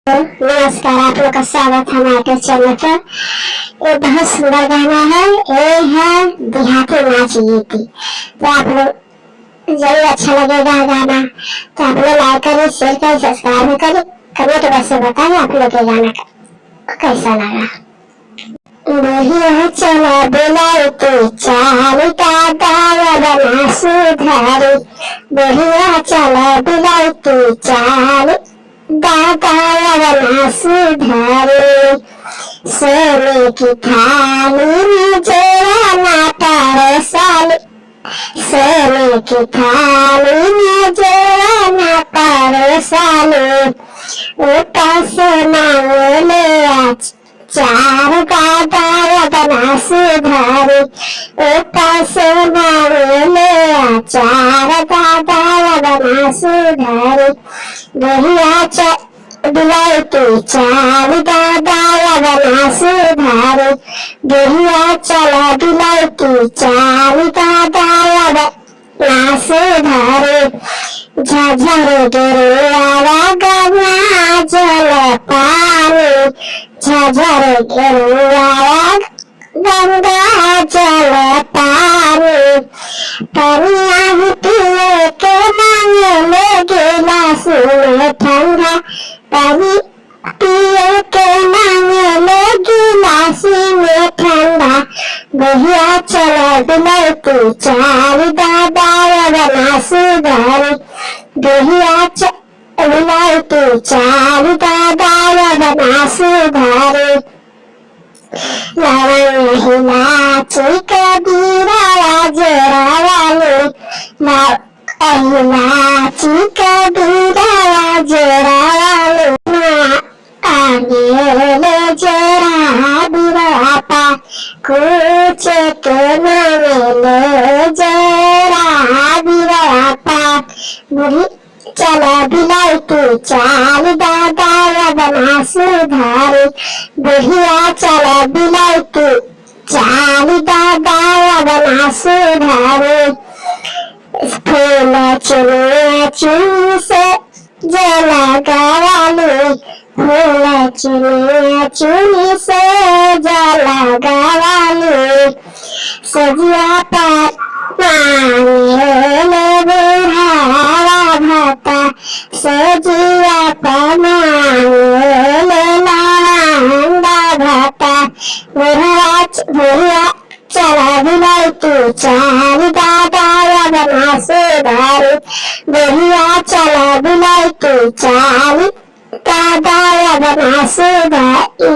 नमस्कार, आप लोग का स्वागत है हमारे चैनल पर। ये बहुत सुंदर गाना है। ये है देहाती नाच गीती। तो आप लोग जरूर अच्छा लगेगा गाना। तो आप लोग लाइक करें, शेयर करें, सब्सक्राइब भी करें। कमेंट वैसे बताएं आप लोग ये गाना कैसा लगा। बढ़िया चला बिलायती चाल दादा बना सुधारी। बढ़िया चला बिलायती चाल दादा बना सुधारी। सोने की थाली में जोड़ा नाटा रसाली। सोने की थाली में जोड़ा नाटा रसाली। ऊपर से मांगले आज चार दादा बना सुधारी। ऊपर से मांगले चार दादा बना सुधारी। बढ़िया बिलायती चाल दादा बना सुधारी। बढ़िया चला बिलायती चाल दादा बना सुधारी। झझर गिरुआ गंगा जल पानी। झझर गिरुआ गंगा जल पानी। पनिया ही पिए के मांगे गिलास में ठंडा। पानी पिए के मांगे गिलास में ठंडा। बढ़िया चला बिलायती चाल दादा बना सुधारी। बढ़िया बिलायती चाल दादा बना सुधारी। लवंग इलायची कबीरा जोड़ा वाली। इलायची कबीरा जोड़ा वाली। आने जोड़ा बिरापा कुछ के मांगले जोड़ा बिरापा। बुढ़ी चला बिलायती चाल दादा बना सुधारी। बढ़िया चला बिलायती चाल दादा बना सुधारी। फूल चुनिया चुनी से जला गावाली। फूल चुनिया चुनी से जला गावाली। सजिया पर मांगले बुढ़ावा भाता। सजिया पर मांगले लांडा भाता। बुढ़िया चला बिलायती चाल दादा बना सुधारी। बढ़िया चला बिलायती चाल दादा बना सुधारी।